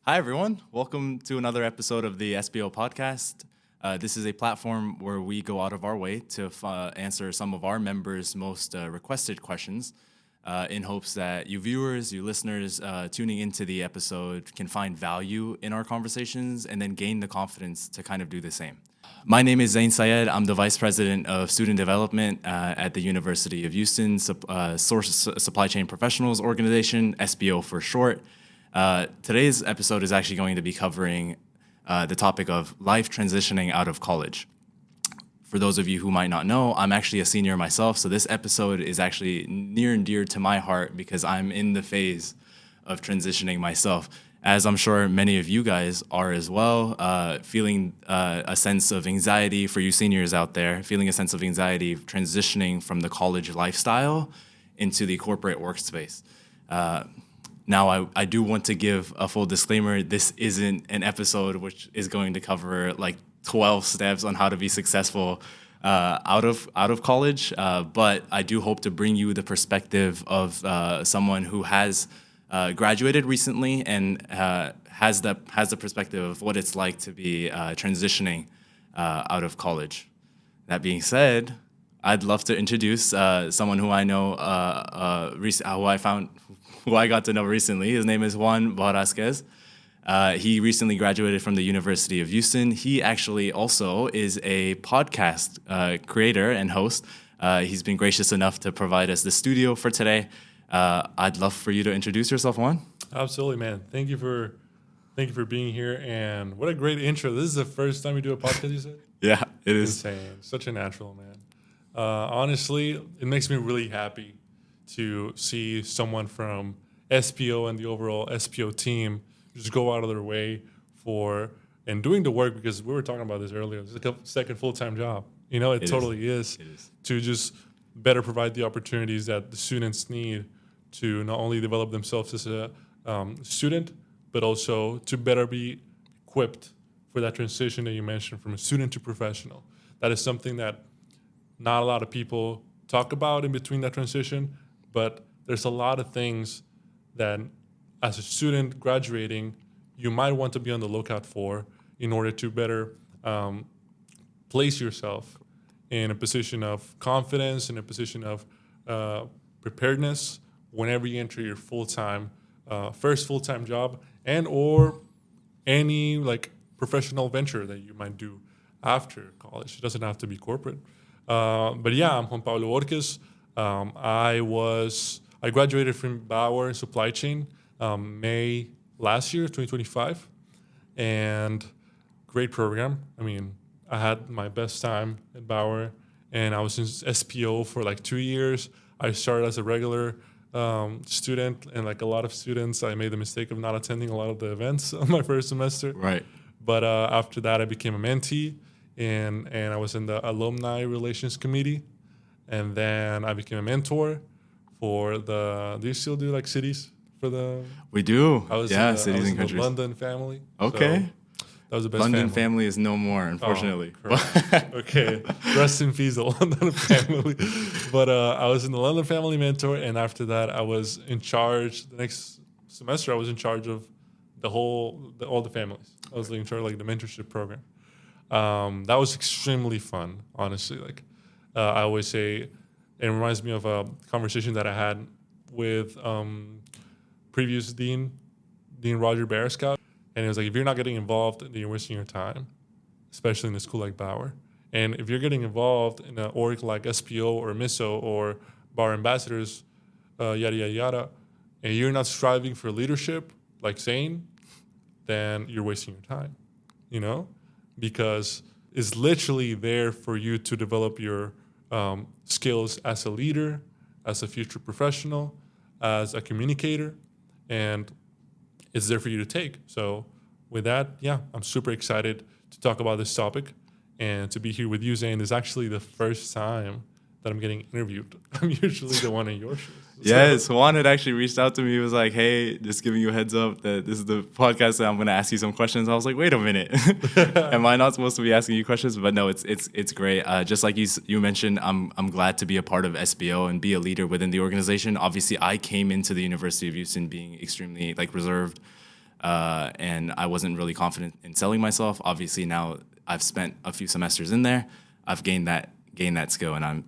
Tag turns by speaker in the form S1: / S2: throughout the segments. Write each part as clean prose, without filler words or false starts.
S1: Hi, everyone. Welcome to another episode of the SPO podcast. This is a platform where we go out of our way to answer some of our members' most requested questions in hopes that you viewers, you listeners tuning into the episode can find value in our conversations and then gain the confidence to kind of do the same. My name is Zain Syed. I'm the Vice President of Student Development at the University of Houston Source Supply Chain Professionals Organization, SPO for short. Today's episode is actually going to be covering the topic of life transitioning out of college. For those of you who might not know, I'm actually a senior myself, so this episode is actually near and dear to my heart because I'm in the phase of transitioning myself, as I'm sure many of you guys are as well, feeling a sense of anxiety for you seniors out there, feeling a sense of anxiety transitioning from the college lifestyle into the corporate workspace. Now, I do want to give a full disclaimer. This isn't an episode which is going to cover like 12 steps on how to be successful out of college, but I do hope to bring you the perspective of someone who has graduated recently and has the perspective of what it's like to be transitioning out of college. That being said, I'd love to introduce someone who I know, who I got to know recently. His name is Bauer. He recently graduated from the University of Houston. He actually also is a podcast creator and host. He's been gracious enough to provide us the studio for today. I'd love for you to introduce yourself, Juan.
S2: Absolutely, man. Thank you for being here. And what a great intro. This is the first time you do a podcast, you said?
S1: Yeah, it is.
S2: Insane. Such a natural, man. Honestly, it makes me really happy to see someone from SPO and the overall SPO team just go out of their way and doing the work, because we were talking about this earlier. It's like a second full-time job. You know, it totally is.
S1: It is.
S2: To just better provide the opportunities that the students need to not only develop themselves as a student, but also to better be equipped for that transition that you mentioned from a student to professional. That is something that not a lot of people talk about in between that transition, but there's a lot of things that as a student graduating, you might want to be on the lookout for in order to better place yourself in a position of confidence, in a position of preparedness whenever you enter your first full-time job and or any like professional venture that you might do after college. It doesn't have to be corporate. But yeah, I'm Juan Pablo Orquez. I graduated from Bauer in supply chain May last year, 2025, and great program. I mean, I had my best time at Bauer, and I was in SPO for like 2 years. I started as a regular student, and like a lot of students, I made the mistake of not attending a lot of the events on my first semester.
S1: Right.
S2: But after that, I became a mentee, and I was in the alumni relations committee, and then I became a mentor for do you still do like cities for the?
S1: We do.
S2: Cities
S1: and countries.
S2: The London family.
S1: Okay.
S2: So that was the best
S1: London family is no more, unfortunately.
S2: Okay. Rest in peace, the London family. But I was in the London family mentor, and after that, I was in charge. The next semester, I was in charge of all the families. I was in charge of like the mentorship program. That was extremely fun, honestly. Like I always say, it reminds me of a conversation that I had with previous Dean Roger Berescott. And it was like, if you're not getting involved, then you're wasting your time, especially in a school like Bauer. And if you're getting involved in an org like SPO or MISO or Bauer Ambassadors, yada, yada, yada, and you're not striving for leadership like Zain, then you're wasting your time, you know? Because it's literally there for you to develop your skills as a leader, as a future professional, as a communicator, and it's there for you to take. So with that, yeah, I'm super excited to talk about this topic and to be here with you, Zain. This is actually the first time that I'm getting interviewed. I'm usually the one in your shoes.
S1: Yes, Juan had actually reached out to me. He was like, hey, just giving you a heads up that this is the podcast that I'm going to ask you some questions. I was like, wait a minute. Am I not supposed to be asking you questions? But no, it's great. Just like you mentioned, I'm glad to be a part of SPO and be a leader within the organization. Obviously, I came into the University of Houston being extremely reserved, and I wasn't really confident in selling myself. Obviously, now I've spent a few semesters in there. I've gained that skill, and I'm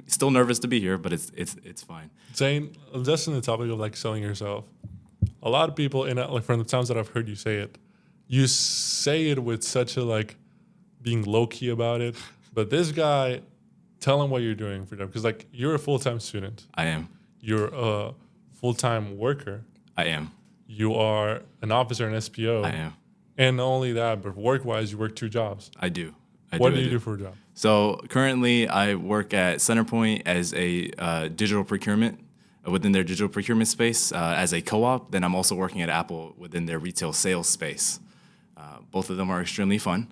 S1: still nervous to be here, but it's fine.
S2: Zain, just in the topic of like selling yourself, a lot of people like from the times that I've heard you say it, you say it with such a like being low key about it. But this guy, tell him what you're doing for them, because like you're a full-time student.
S1: I am.
S2: You're a full-time worker.
S1: I am.
S2: You are an officer in SPO.
S1: I am.
S2: And not only that, but work-wise, you work 2 jobs.
S1: I do.
S2: What do you do for a job?
S1: So currently, I work at Centerpoint as a digital procurement within their digital procurement space as a co-op. Then I'm also working at Apple within their retail sales space. Both of them are extremely fun.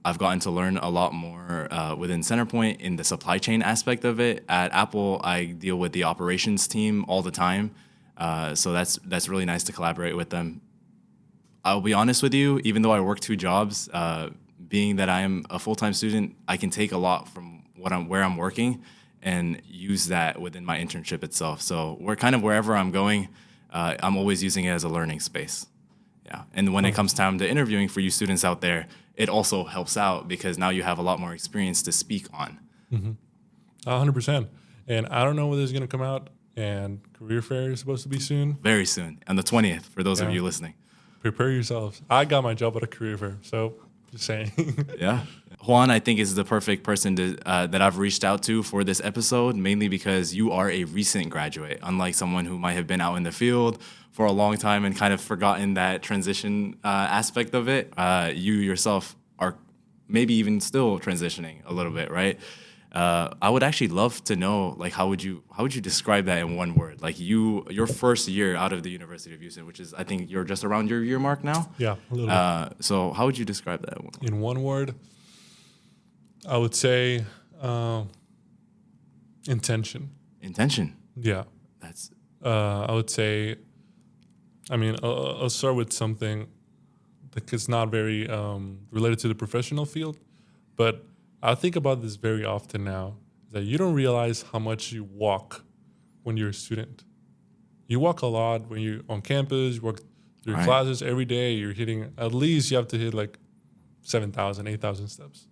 S1: I've gotten to learn a lot more within Centerpoint in the supply chain aspect of it. At Apple, I deal with the operations team all the time. So that's really nice to collaborate with them. I'll be honest with you, even though I work 2 jobs, being that I am a full-time student, I can take a lot from where I'm working and use that within my internship itself. So we're kind of wherever I'm going, I'm always using it as a learning space. Yeah. And when it comes time to interviewing for you students out there, it also helps out because now you have a lot more experience to speak on.
S2: 100%. And I don't know whether it's going to come out, and career fair is supposed to be soon.
S1: Very soon, on the 20th, for those of you listening.
S2: Prepare yourselves. I got my job at a career fair, so just saying.
S1: Yeah. Juan, I think, is the perfect person that I've reached out to for this episode, mainly because you are a recent graduate, unlike someone who might have been out in the field for a long time and kind of forgotten that transition aspect of it. You yourself are maybe even still transitioning a little bit, right? I would actually love to know, like, how would you describe that in one word? Like your first year out of the University of Houston, which is, I think you're just around your year mark now.
S2: Yeah, a little bit.
S1: So how would you describe that?
S2: In one word, I would say intention.
S1: Intention.
S2: Yeah.
S1: That's.
S2: I would say. I mean, I'll start with something that's not very related to the professional field, but I think about this very often now, that you don't realize how much you walk when you're a student. You walk a lot when you're on campus, you walk through classes every day, you're hitting, at least you have to hit like 7,000, 8,000 steps.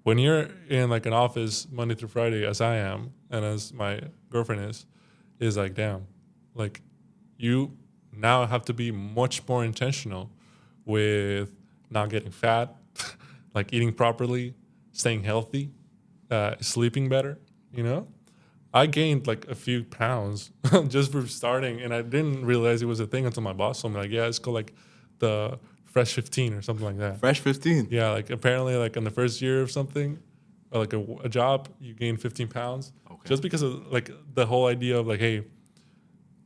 S2: When you're in like an office Monday through Friday, as I am, and as my girlfriend is like, damn, like you now have to be much more intentional with not getting fat, like eating properly, staying healthy, sleeping better, you know? I gained like a few pounds just for starting, and I didn't realize it was a thing until my boss told me, like, yeah, it's called like the Fresh 15 or something like that.
S1: Fresh 15?
S2: Yeah, like apparently like in the first year of something, or like a job, you gain 15 pounds. Okay. Just because of like the whole idea of like, hey,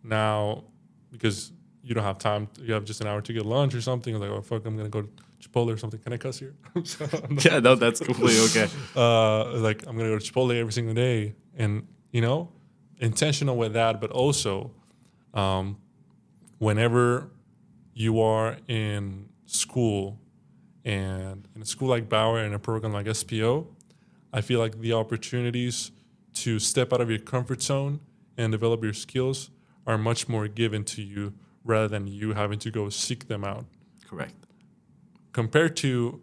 S2: now because you don't have time, you have just an hour to get lunch or something, like, oh, fuck, I'm going to go to Chipotle or something. Can I cuss here?
S1: Yeah, no, that's completely okay.
S2: Like, I'm going to go to Chipotle every single day. And, you know, intentional with that, but also whenever you are in school, and in a school like Bauer and a program like SPO, I feel like the opportunities to step out of your comfort zone and develop your skills are much more given to you rather than you having to go seek them out.
S1: Correct.
S2: Compared to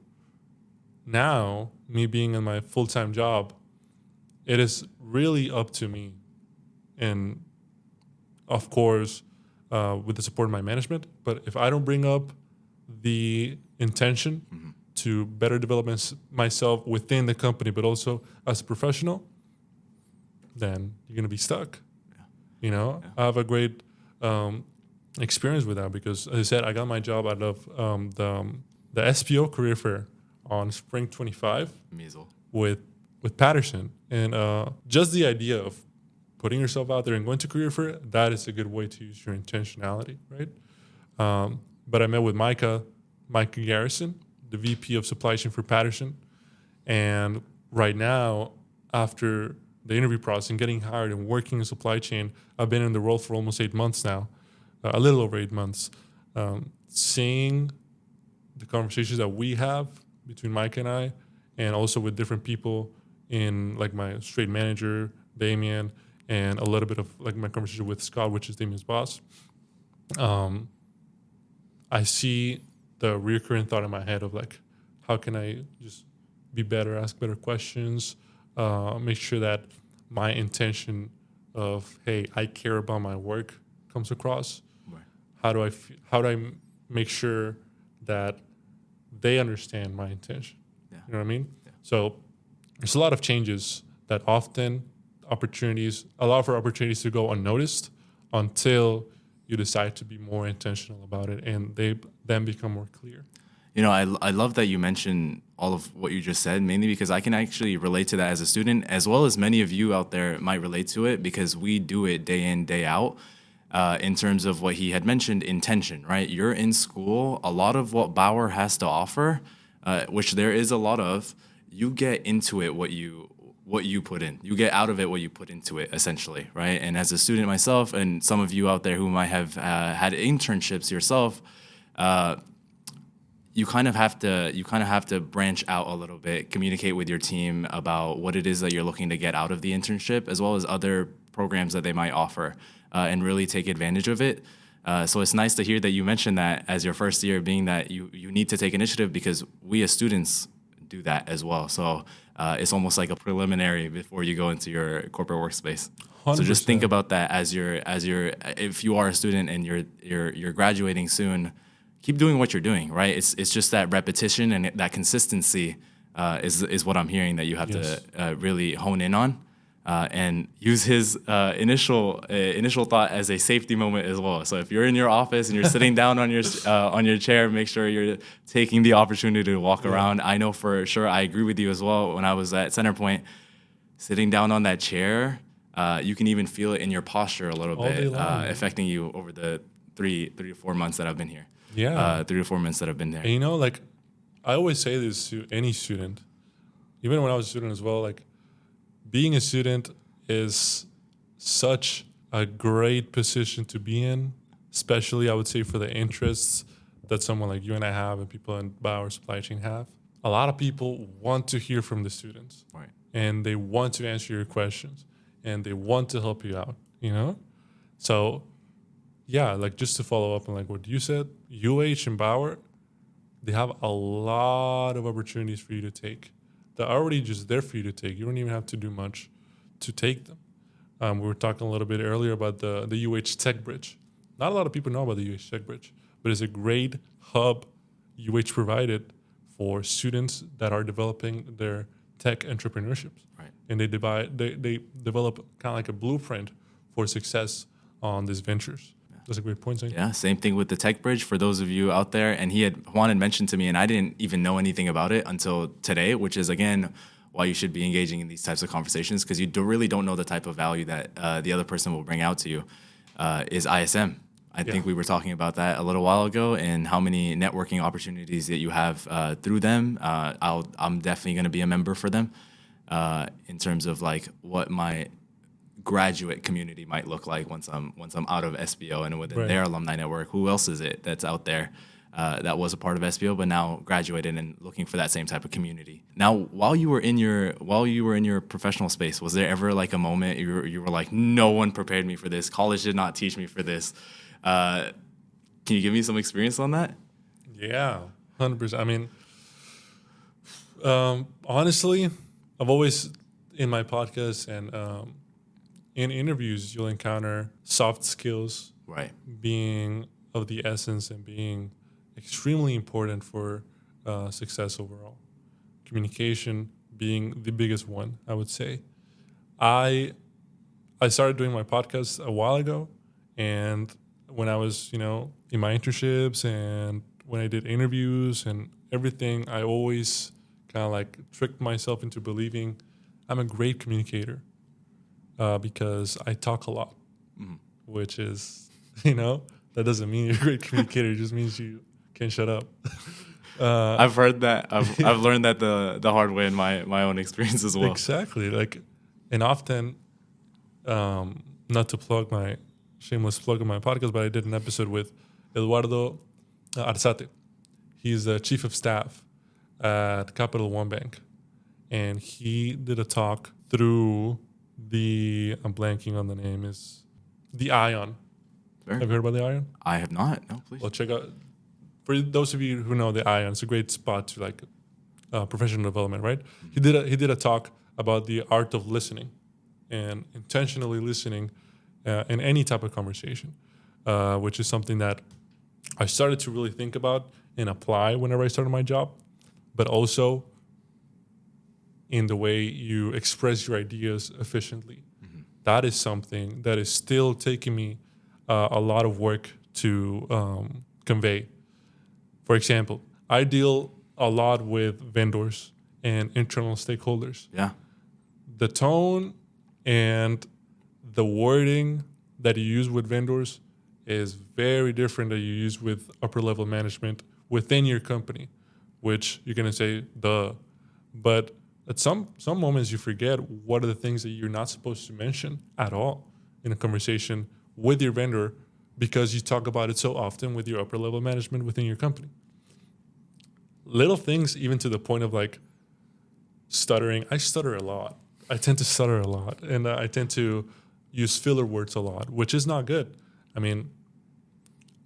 S2: now, me being in my full-time job, it is really up to me. And of course, with the support of my management, but if I don't bring up the intention to better develop myself within the company, but also as a professional, then you're going to be stuck. Yeah. You know, I have a great experience with that because, as I said, I got my job out of the SPO career fair on Spring 25 with Patterson. And just the idea of putting yourself out there and going to career fair, that is a good way to use your intentionality, right? But I met with Micah Garrison, the VP of Supply Chain for Patterson. And right now, after the interview process and getting hired and working in supply chain, I've been in the role for almost 8 months now, a little over 8 months. Seeing the conversations that we have between Mike and I, and also with different people in like my straight manager, Damien, and a little bit of like my conversation with Scott, which is Damien's boss. I see the recurring thought in my head of like, how can I just be better, ask better questions, make sure that my intention of, hey, I care about my work comes across.
S1: Right.
S2: How do I make sure that they understand my intention?
S1: Yeah.
S2: You know what I mean?
S1: Yeah.
S2: So there's a lot of changes that often allow for opportunities to go unnoticed until you decide to be more intentional about it, and they then become more clear.
S1: You know, I love that you mentioned all of what you just said, mainly because I can actually relate to that as a student, as well as many of you out there might relate to it because we do it day in, day out. In terms of what he had mentioned, intention, right? You're in school. A lot of what Bauer has to offer, which there is a lot of, you get into it what you put in. You get out of it what you put into it, essentially, right? And as a student myself, and some of you out there who might have had internships yourself, you kind of have to branch out a little bit, communicate with your team about what it is that you're looking to get out of the internship, as well as other programs that they might offer, and really take advantage of it. So it's nice to hear that you mentioned that as your first year, being that you need to take initiative because we as students do that as well. So it's almost like a preliminary before you go into your corporate workspace. 100%. So just think about that as if you are a student and you're graduating soon. Keep doing what you're doing, right? It's just that repetition and that consistency is what I'm hearing that you have to really hone in on, and use his initial thought as a safety moment as well. So if you're in your office and you're sitting down on your chair, make sure you're taking the opportunity to walk around. I know for sure I agree with you as well. When I was at Centerpoint, sitting down on that chair, you can even feel it in your posture a little bit, affecting you over the 3 to 4 months that I've been here. 3 to 4 months that I've been there.
S2: And like I always say this to any student, even when I was a student as well, like being a student is such a great position to be in, especially I would say for the interests that someone like you and I have and people in Bauer supply chain have. A lot of people want to hear from the students,
S1: right?
S2: And they want to answer your questions and they want to help you out, So yeah, like just to follow up on like what you said, UH and Bauer, they have a lot of opportunities for you to take. They're already just there for you to take. You don't even have to do much to take them. We were talking a little bit earlier about the UH Tech Bridge. Not a lot of people know about the UH Tech Bridge, but it's a great hub UH provided for students that are developing their tech entrepreneurships.
S1: Right.
S2: And they develop kind of like a blueprint for success on these ventures. That's a great point, Zain.
S1: Yeah, same thing with the Tech Bridge for those of you out there. And Juan had mentioned to me, and I didn't even know anything about it until today, which is, again, why you should be engaging in these types of conversations, because you really don't know the type of value that the other person will bring out to you, is ISM. I think we were talking about that a little while ago and how many networking opportunities that you have through them. I'm definitely going to be a member for them in terms of like what my graduate community might look like once I'm out of SPO and within their alumni network. Who else is it that's out there that was a part of SPO but now graduated and looking for that same type of community? Now, while you were in your professional space, was there ever like a moment you were like, no one prepared me for this? College did not teach me for this. Can you give me some experience on that?
S2: Yeah, 100%. I mean, honestly, I've always in my podcast and in interviews, you'll encounter soft skills being of the essence and being extremely important for success overall. Communication being the biggest one, I would say. I started doing my podcast a while ago, and when I was, in my internships and when I did interviews and everything, I always kind of like tricked myself into believing I'm a great communicator. Because I talk a lot, which is, that doesn't mean you're a great communicator. It just means you can't shut up.
S1: I've heard that. I've learned that the hard way in my own experience as well.
S2: Exactly. And often, not to plug my shameless plug of my podcast, but I did an episode with Eduardo Arzate. He's the chief of staff at Capital One Bank, and he did a talk through I'm blanking on the name, is the Ion. Sure. Have you heard about the Ion?
S1: I have not. No, please.
S2: Well, check out for those of you who know the ION, it's a great spot to like professional development, right? He did a talk about the art of listening and intentionally listening in any type of conversation, which is something that I started to really think about and apply whenever I started my job, but also in the way you express your ideas efficiently. That is something that is still taking me a lot of work to convey. For example, I deal a lot with vendors and internal stakeholders.
S1: Yeah.
S2: The tone and the wording that you use with vendors is very different that you use with upper level management within your company, which you're gonna say duh. But at some moments you forget what are the things that you're not supposed to mention at all in a conversation with your vendor because you talk about it so often with your upper level management within your company. Little things, even to the point of like stuttering. I stutter a lot. I tend to stutter a lot, and I tend to use filler words a lot, which is not good. I mean,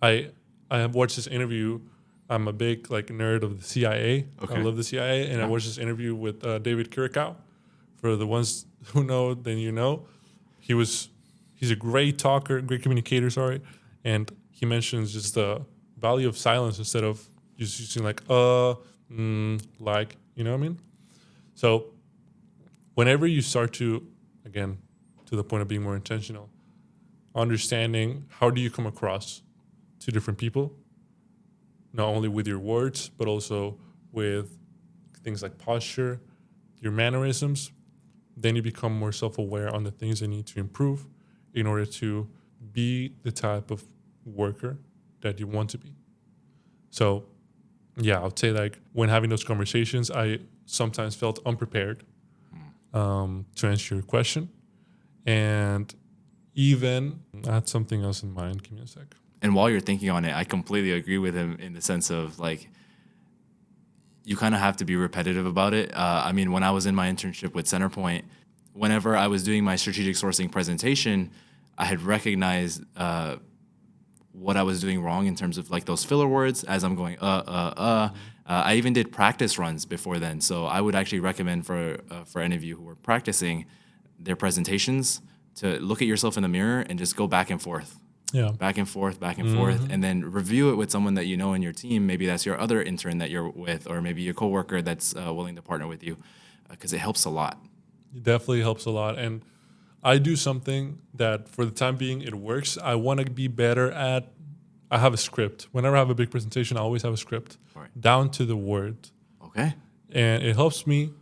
S2: I have watched this interview. I'm a big like nerd of the CIA.
S1: Okay.
S2: I love the CIA, and I watched this interview with David Kirikow. For the ones who know, then you know, he's a great talker, great communicator. Sorry, and he mentions just the value of silence instead of just using like like, you know what I mean. So whenever you start to, again, to the point of being more intentional, understanding how do you come across to different people, not only with your words, but also with things like posture, your mannerisms, then you become more self-aware on the things that need to improve in order to be the type of worker that you want to be. So, yeah, I would say like when having those conversations, I sometimes felt unprepared to answer your question. And even I had something else in mind. Give me a sec.
S1: And while you're thinking on it, I completely agree with him in the sense of like, you kind of have to be repetitive about it. I mean, when I was in my internship with Centerpoint, whenever I was doing my strategic sourcing presentation, I had recognized what I was doing wrong in terms of like those filler words as I'm going, I even did practice runs before then. So I would actually recommend for any of you who are practicing their presentations to look at yourself in the mirror and just go back and forth.
S2: Yeah.
S1: Back and forth, and then review it with someone that you know in your team. Maybe that's your other intern that you're with, or maybe your coworker that's willing to partner with you, because it helps a lot.
S2: It definitely helps a lot. And I do something that for the time being, it works. I want to be better at, I have a script. Whenever I have a big presentation, I always have a script down to the word.
S1: Okay.
S2: And it helps me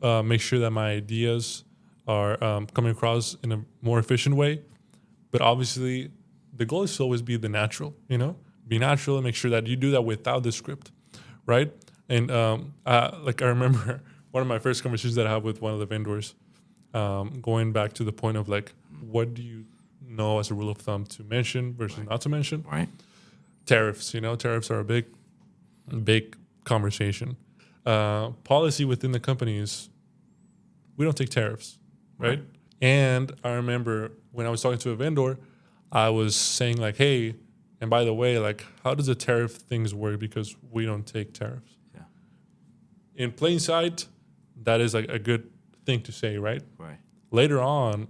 S2: make sure that my ideas are coming across in a more efficient way. But obviously, the goal is to always be the natural, be natural and make sure that you do that without the script, right? And like I remember one of my first conversations that I had with one of the vendors, going back to the point of like, what do you know as a rule of thumb to mention versus not to mention?
S1: Right.
S2: Tariffs, tariffs are a big conversation. Policy within the company is we don't take tariffs, right? And I remember when I was talking to a vendor, I was saying like, hey, and by the way, like, how does the tariff things work? Because we don't take tariffs.
S1: Yeah.
S2: In plain sight, that is like a good thing to say, right?
S1: Right.
S2: Later on,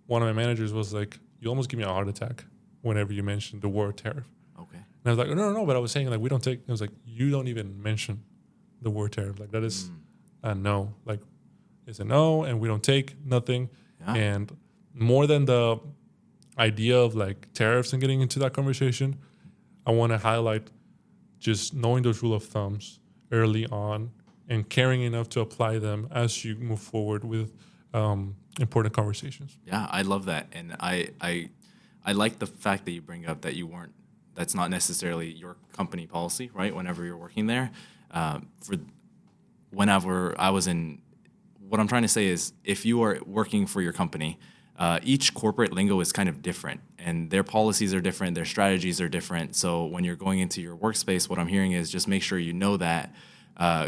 S2: one of my managers was like, you almost give me a heart attack whenever you mentioned the word tariff.
S1: Okay.
S2: And I was like, no, but I was saying like, we don't take, I was like, you don't even mention the word tariff. Like that is a no. Like it's a no, and we don't take nothing.
S1: Yeah.
S2: And more than the idea of like tariffs and getting into that conversation, I want to highlight just knowing those rule of thumbs early on and caring enough to apply them as you move forward with important conversations.
S1: Yeah, I love that, and I like the fact that you bring up that that's not necessarily your company policy, right? Whenever you're working there, whenever I was in, what I'm trying to say is, if you are working for your company, each corporate lingo is kind of different, and their policies are different, their strategies are different. So when you're going into your workspace, what I'm hearing is just make sure you know that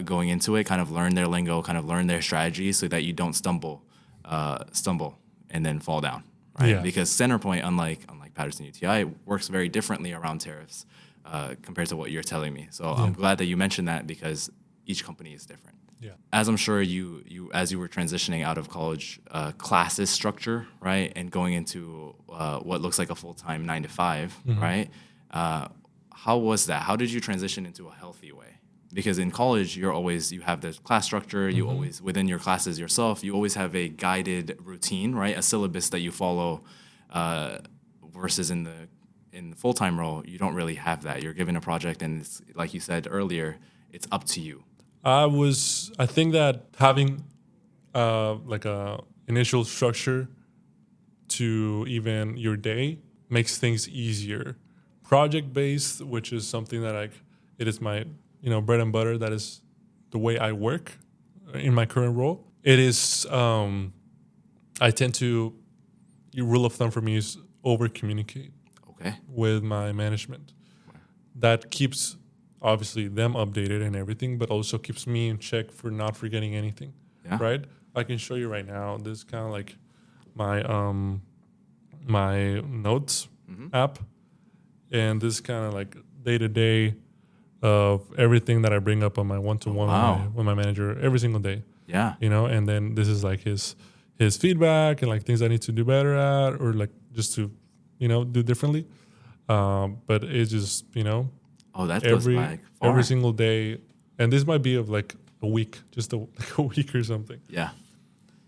S1: going into it, kind of learn their lingo, kind of learn their strategies, so that you don't stumble and then fall down, right?
S2: Yeah.
S1: Because Centerpoint, unlike Patterson UTI, works very differently around tariffs. compared to what you're telling me. So I'm glad that you mentioned that because each company is different.
S2: Yeah.
S1: As I'm sure as you were transitioning out of college, classes structure, right, and going into what looks like a full-time 9 to 5, right? How was that? How did you transition into a healthy way? Because in college, you have the class structure. You always, within your classes yourself, you always have a guided routine, right? A syllabus that you follow. Versus in the full-time role, you don't really have that. You're given a project, and it's, like you said earlier, it's up to you.
S2: I think that having like a initial structure to even your day makes things easier. Project based, which is something that it is my bread and butter. That is the way I work in my current role. It is I tend to, your rule of thumb for me is over communicate.
S1: Okay.
S2: With my management. That keeps obviously them updated and everything, but also keeps me in check for not forgetting anything.
S1: Yeah.
S2: Right? I can show you right now. This is kind of like my my notes app, and this is kind of like day to day of everything that I bring up on my one-to-one with my manager every single day.
S1: Yeah.
S2: And then this is like his feedback and like things I need to do better at, or like just to do differently. But it's just
S1: Oh, that goes back far.
S2: every single day, and this might be of like a week, just like a week or something.
S1: Yeah.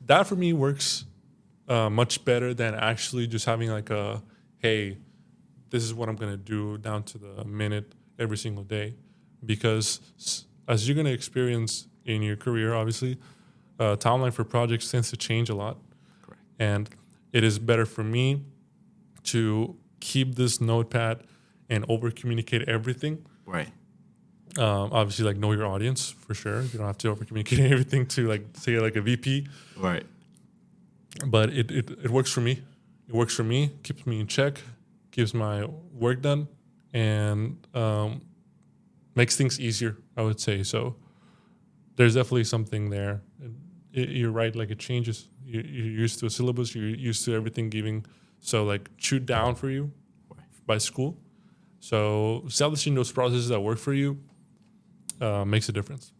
S2: That for me works much better than actually just having like hey, this is what I'm gonna do down to the minute every single day, because as you're gonna experience in your career, obviously, timeline for projects tends to change a lot.
S1: Correct.
S2: And it is better for me to keep this notepad and over communicate everything.
S1: Right.
S2: Obviously, like, know your audience for sure. You don't have to over communicate everything to like say like a VP.
S1: Right.
S2: But it works for me. It works for me. Keeps me in check. Keeps my work done, and makes things easier, I would say. So there's definitely something there. You're right. Like, it changes. You're used to a syllabus. You're used to everything giving. So like chewed down for you by school. So establishing those processes that work for you makes a difference.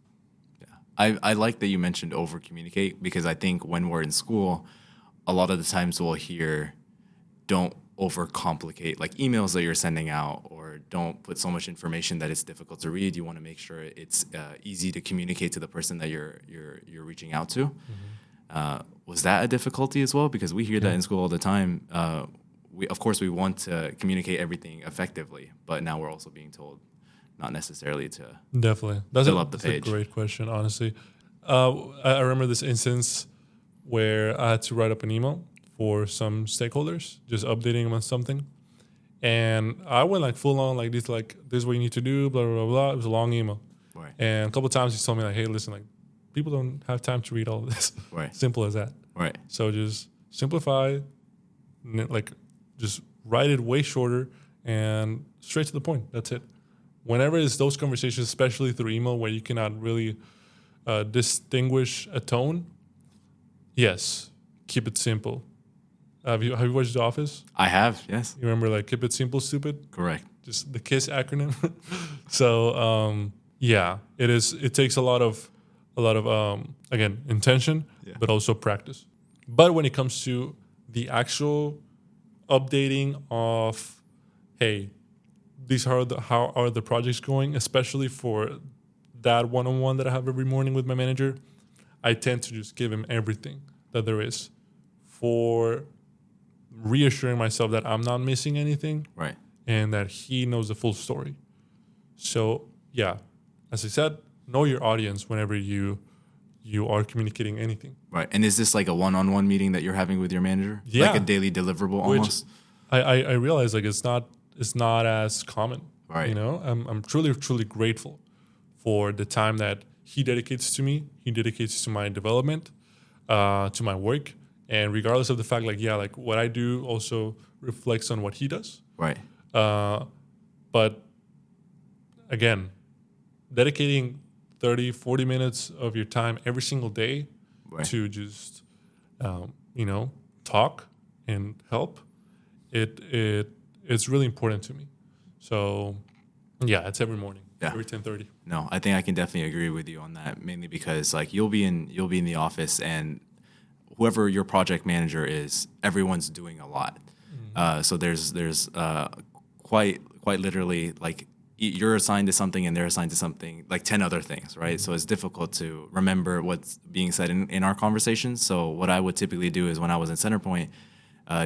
S1: Yeah, I like that you mentioned over communicate, because I think when we're in school, a lot of the times we'll hear, don't overcomplicate like emails that you're sending out, or don't put so much information that it's difficult to read. You want to make sure it's easy to communicate to the person that you're reaching out to. Was that a difficulty as well? Because we hear that in school all the time. We want to communicate everything effectively, but now we're also being told not necessarily to
S2: definitely
S1: fill up the page.
S2: That's a great question, honestly. I remember this instance where I had to write up an email for some stakeholders, just updating them on something. And I went like full on, like this is what you need to do, blah, blah, blah, blah. It was a long email.
S1: Right.
S2: And a couple of times he told me like, hey, listen, like, people don't have time to read all of this.
S1: Right.
S2: Simple as that.
S1: Right.
S2: So just simplify, like, just write it way shorter and straight to the point. That's it. Whenever it's those conversations, especially through email, where you cannot really distinguish a tone, yes, keep it simple. Have you watched The Office?
S1: I have, yes.
S2: You remember, like, keep it simple, stupid?
S1: Correct.
S2: Just the KISS acronym. So yeah, it is. It takes a lot of again, intention, but also practice. But when it comes to the actual updating of, hey, how are the projects going, especially for that one-on-one that I have every morning with my manager, I tend to just give him everything that there is for reassuring myself that I'm not missing anything,
S1: right,
S2: and that he knows the full story. So yeah, as I said, know your audience whenever you are communicating anything.
S1: Right. And is this like a one-on-one meeting that you're having with your manager?
S2: Yeah.
S1: Like a daily deliverable almost?
S2: I realize, like, it's not as common.
S1: Right.
S2: I'm truly, truly grateful for the time that he dedicates to me. He dedicates to my development, to my work. And regardless of the fact, like, yeah, like, what I do also reflects on what he does.
S1: Right.
S2: But again, dedicating 30, 40 minutes of your time every single day to just, talk and help, it's really important to me. So Yeah, it's every morning.
S1: Yeah.
S2: Every 10:30.
S1: No, I think I can definitely agree with you on that, mainly because like you'll be in the office, and whoever your project manager is, everyone's doing a lot. So there's quite literally like you're assigned to something and they're assigned to something, like 10 other things, right? So it's difficult to remember what's being said in our conversations. So what I would typically do is when I was in Centerpoint,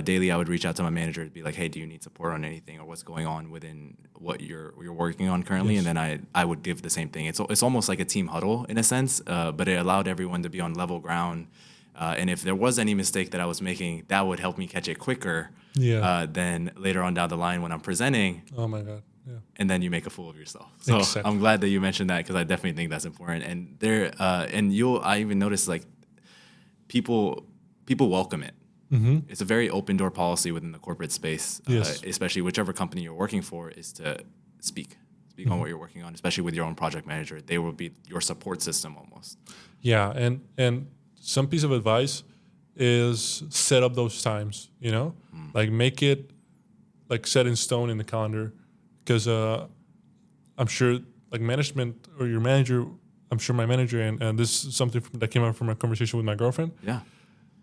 S1: daily I would reach out to my manager to be like, hey, do you need support on anything or what's going on within what you're working on currently?
S2: Yes.
S1: And then I would give the same thing. It's almost like a team huddle in a sense, but it allowed everyone to be on level ground. And if there was any mistake that I was making, that would help me catch it quicker than later on down the line when I'm presenting.
S2: Oh my God. Yeah.
S1: And then you make a fool of yourself. So
S2: Exactly.
S1: I'm glad that you mentioned that, because I definitely think that's important. And I even noticed like people welcome it.
S2: Mm-hmm.
S1: It's a very open door policy within the corporate space,
S2: Yes.
S1: especially whichever company you're working for, is to speak on what you're working on, especially with your own project manager. They will be your support system almost.
S2: Yeah, and some piece of advice is set up those times, like make it like set in stone in the calendar, because I'm sure like management or your manager, I'm sure my manager, and this is something that came out from a conversation with my girlfriend.
S1: Yeah.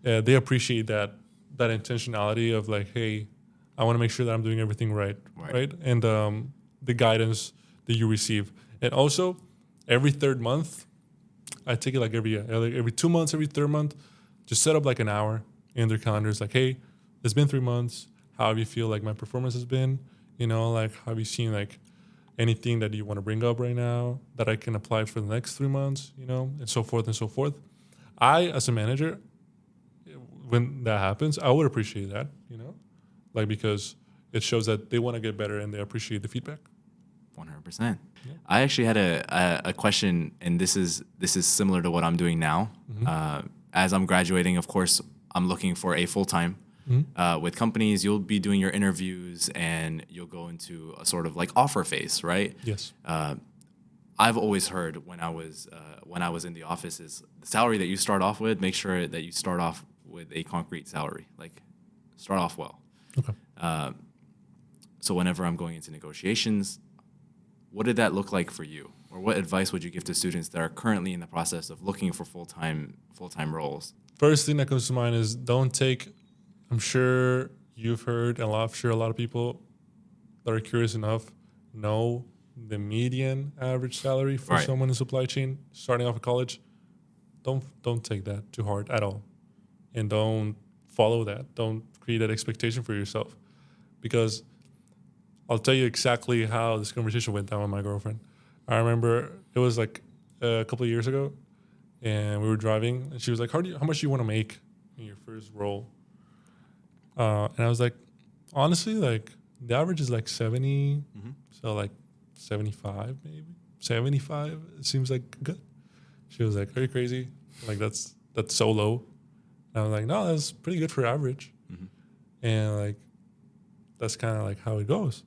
S2: They appreciate that intentionality of like, hey, I want to make sure that I'm doing everything right? And the guidance that you receive, and also every third month, I take it like every 2 months, every third month, just set up like an hour in their calendars. Like, hey, it's been 3 months. How have you feel like my performance has been? Like, have you seen like anything that you want to bring up right now that I can apply for the next 3 months? And so forth and so forth. I, as a manager, when that happens, I would appreciate that. Like, because it shows that they want to get better and they appreciate the feedback.
S1: 100%.
S2: Yeah.
S1: I actually had a question, and this is similar to what I'm doing now. As I'm graduating, of course, I'm looking for a full-time. With companies, you'll be doing your interviews and you'll go into a sort of like offer phase, right?
S2: Yes.
S1: I've always heard when I was in the office is the salary that you start off with, make sure that you start off with a concrete salary, like start off well.
S2: Okay.
S1: So whenever I'm going into negotiations, what did that look like for you? Or what advice would you give to students that are currently in the process of looking for full-time roles?
S2: First thing that comes to mind is don't take, I'm sure you've heard, and a lot of people that are curious enough know the median average salary for someone in supply chain starting off at college. Don't take that too hard at all. And don't follow that. Don't create that expectation for yourself. Because I'll tell you exactly how this conversation went down with my girlfriend. I remember it was like a couple of years ago, and we were driving, and she was like, how much do you want to make in your first role? And I was like, honestly, like the average is like 70, so like 75 maybe. 75 seems like good. She was like, are you crazy? Like that's so low. And I was like, no, that's pretty good for average. And like that's kind of like how it goes.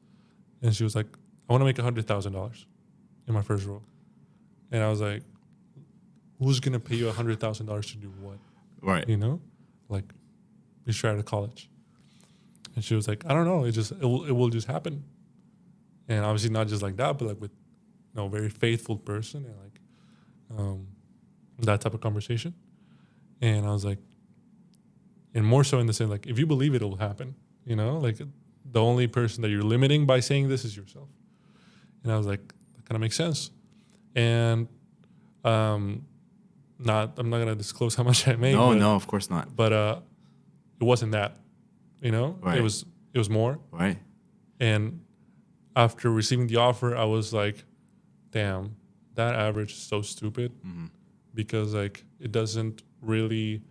S2: And she was like, I want to make $100,000 in my first role. And I was like, who's gonna pay you $100,000 to do what?
S1: Right.
S2: Like be straight out of college. And she was like, I don't know. It will just happen. And obviously not just like that, but like with very faithful person and like that type of conversation. And I was like, and more so in the sense like if you believe it will happen, like the only person that you're limiting by saying this is yourself. And I was like, that kind of makes sense. And I'm not gonna disclose how much I made.
S1: No, of course not.
S2: But it wasn't that,
S1: Right.
S2: It was more.
S1: Right.
S2: And after receiving the offer, I was like, damn, that average is so stupid because like it doesn't really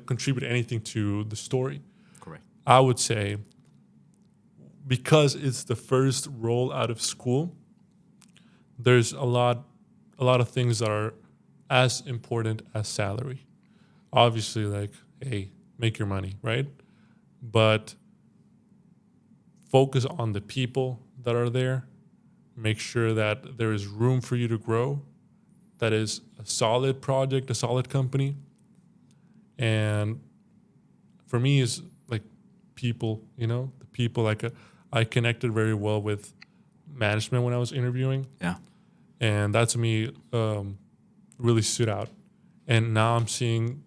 S2: contribute anything to the story.
S1: Correct.
S2: I would say because it's the first role out of school, there's a lot of things that are as important as salary. Obviously, like, hey, make your money, right? But focus on the people that are there. Make sure that there is room for you to grow. That is a solid project, a solid company. And for me, is like people, the people. Like I connected very well with management when I was interviewing.
S1: Yeah.
S2: And that to me really stood out. And now I'm seeing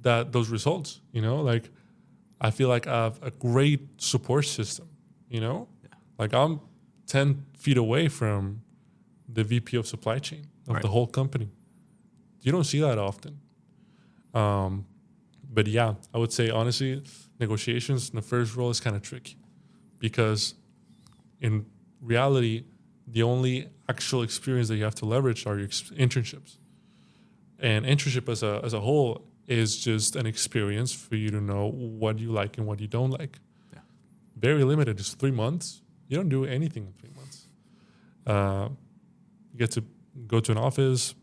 S2: those results, like I feel like I have a great support system, like I'm 10 feet away from the VP of supply chain of the whole company. You don't see that often. But yeah, I would say honestly, negotiations in the first role is kind of tricky because in reality, the only actual experience that you have to leverage are your internships. And internship as a whole is just an experience for you to know what you like and what you don't like.
S1: Yeah.
S2: Very limited. It's 3 months. You don't do anything in 3 months. You get to go to an office,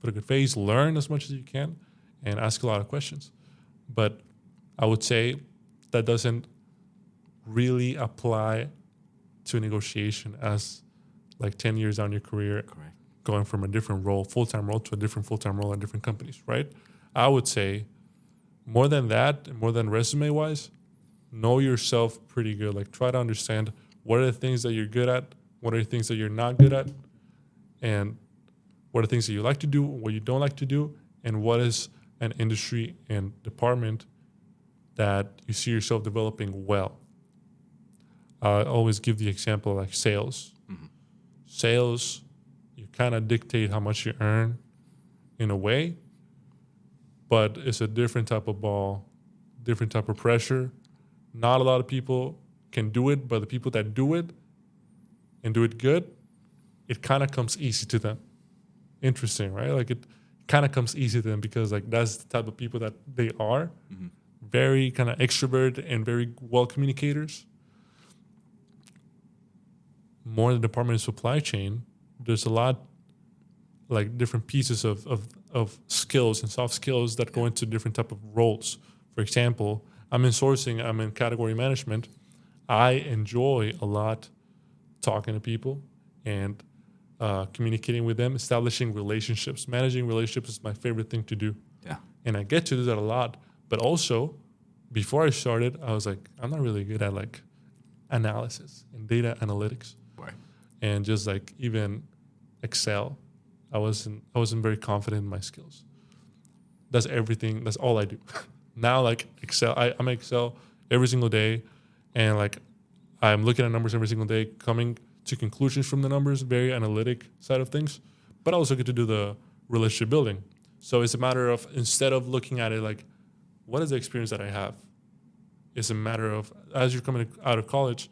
S2: put a good face, learn as much as you can, and ask a lot of questions. But I would say that doesn't really apply to negotiation as like 10 years down your career.
S1: Correct.
S2: Going from a different role, full-time role, to a different full-time role in different companies, right? I would say more than that, more than resume-wise, know yourself pretty good. Like try to understand what are the things that you're good at, what are the things that you're not good at, and what are the things that you like to do, what you don't like to do, and what is an industry and department that you see yourself developing well. I always give the example like sales. Mm-hmm. Sales, you kind of dictate how much you earn in a way, but it's a different type of ball, different type of pressure. Not a lot of people can do it, but the people that do it and do it good, it kind of comes easy to them. Interesting, right? Like it kind of comes easy to them because like that's the type of people that they are. Mm-hmm. Very kind of extrovert and very well communicators. More in the department of supply chain, there's a lot like different pieces of skills and soft skills that go into different type of roles. For example, I'm in sourcing, I'm in category management. I enjoy a lot talking to people and communicating with them, establishing relationships. Managing relationships is my favorite thing to do.
S1: Yeah.
S2: And I get to do that a lot. But also, before I started, I was like, I'm not really good at like analysis and data analytics.
S1: Right.
S2: And just like even Excel, I wasn't very confident in my skills. That's everything. That's all I do. Now, like Excel, I'm in Excel every single day, and like I'm looking at numbers every single day, coming to conclusions from the numbers, very analytic side of things. But I also get to do the relationship building. So it's a matter of, instead of looking at it like, what is the experience that I have? It's a matter of, as you're coming out of college,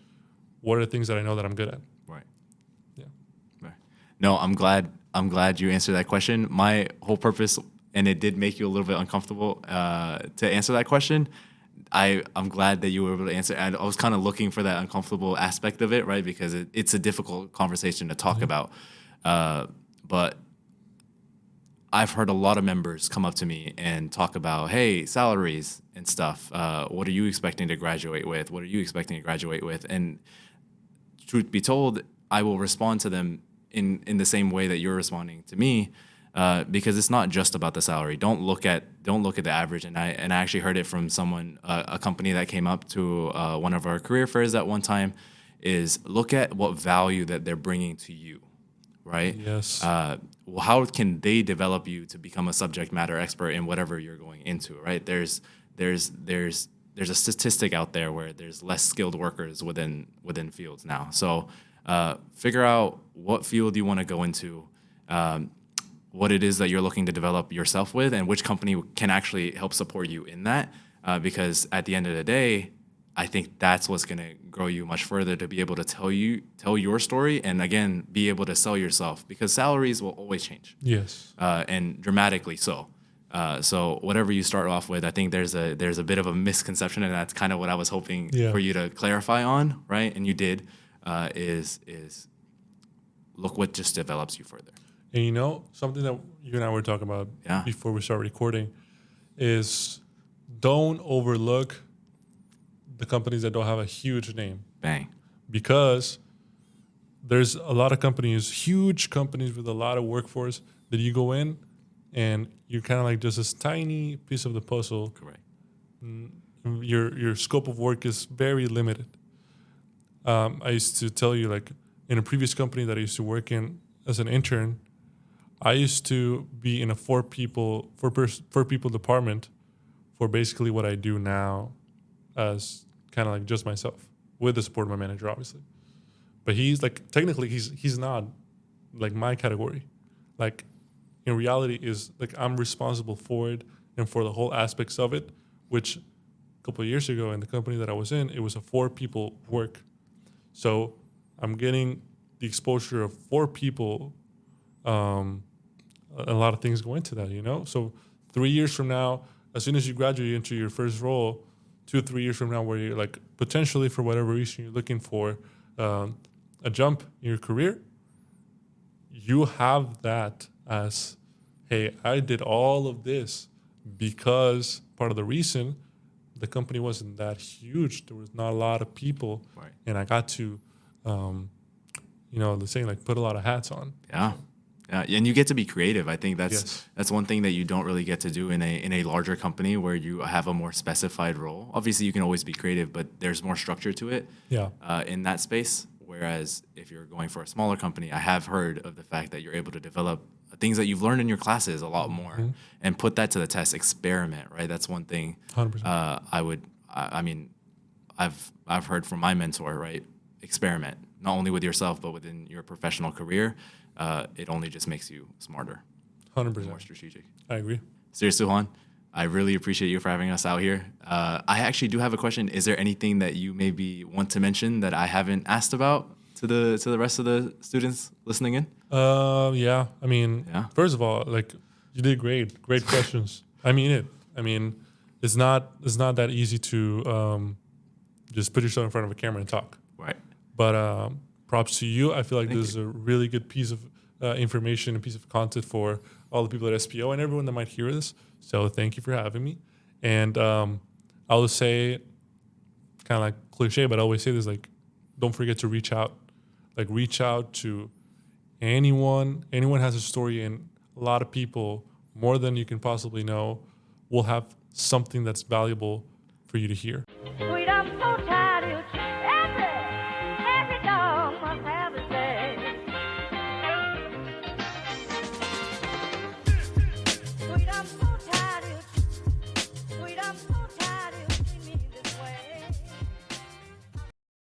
S2: what are the things that I know that I'm good at?
S1: Right.
S2: Yeah.
S1: Right. No, I'm glad you answered that question. My whole purpose, and it did make you a little bit uncomfortable to answer that question. I'm glad that you were able to answer. And I was kind of looking for that uncomfortable aspect of it, right? Because it's a difficult conversation to talk about. But I've heard a lot of members come up to me and talk about, hey, salaries and stuff. What are you expecting to graduate with? What are you expecting to graduate with? And truth be told, I will respond to them in the same way that you're responding to me, because it's not just about the salary. Don't look at the average. And I actually heard it from someone, a company that came up to one of our career fairs at one time, is look at what value that they're bringing to you, right?
S2: Yes.
S1: How can they develop you to become a subject matter expert in whatever you're going into, right? There's a statistic out there where there's less skilled workers within fields now. So figure out what field you want to go into, what it is that you're looking to develop yourself with, and which company can actually help support you in that. Because at the end of the day, I think that's what's going to grow you much further, to be able to tell your story, and again, be able to sell yourself, because salaries will always change.
S2: Yes.
S1: And dramatically so. So whatever you start off with, I think there's a bit of a misconception, and that's kind of what I was hoping for you to clarify on, right? And you did, is look what just develops you further.
S2: And something that you and I were talking about before we start recording is don't overlook the companies that don't have a huge name.
S1: Bang.
S2: Because there's a lot of companies, huge companies with a lot of workforce, that you go in and you're kind of like just this tiny piece of the puzzle.
S1: Correct.
S2: Your scope of work is very limited. I used to tell you, like, in a previous company that I used to work in as an intern, I used to be in a four people department for basically what I do now, as kind of like just myself, with the support of my manager, obviously. But he's like, technically, he's not like my category. Like, in reality, is like I'm responsible for it and for the whole aspects of it, which a couple of years ago in the company that I was in, it was a 4 people work. So I'm getting the exposure of 4 people. A lot of things go into that, you know? So 3 years from now, as soon as you graduate into your first role, 2 or 3 years from now, where you're like potentially for whatever reason you're looking for a jump in your career, you have that as, hey, I did all of this because part of the reason the company wasn't that huge, there was not a lot of people,
S1: right.
S2: And I got to, the saying, like, put a lot of hats on.
S1: Yeah. Yeah, and you get to be creative. I think that's
S2: Yes.
S1: that's one thing that you don't really get to do in a larger company where you have a more specified role. Obviously, you can always be creative, but there's more structure to it.
S2: Yeah.
S1: In that space. Whereas if you're going for a smaller company, I have heard of the fact that you're able to develop things that you've learned in your classes a lot more and put that to the test. Experiment, right? That's one thing.
S2: 100%.
S1: I've heard from my mentor, right? Experiment, not only with yourself but within your professional career. It only just makes you smarter,
S2: 100%.
S1: more strategic.
S2: I agree.
S1: Seriously, Juan, I really appreciate you for having us out here. I actually do have a question. Is there anything that you maybe want to mention that I haven't asked about to the rest of the students listening in?
S2: Yeah. I mean,
S1: Yeah.
S2: First of all, like, you did great. Great questions. I mean it. I mean, it's not that easy to just put yourself in front of a camera and talk.
S1: Right.
S2: But props to you. I feel like
S1: Thank
S2: this is a really good piece of information, a piece of content for all the people at SPO and everyone that might hear this. So thank you for having me. And I'll just say, kind of like cliche, but I always say this, like, don't forget to reach out. Like, reach out to anyone. Anyone has a story, and a lot of people, more than you can possibly know, will have something that's valuable for you to hear.
S3: Sweet, I'm so tired.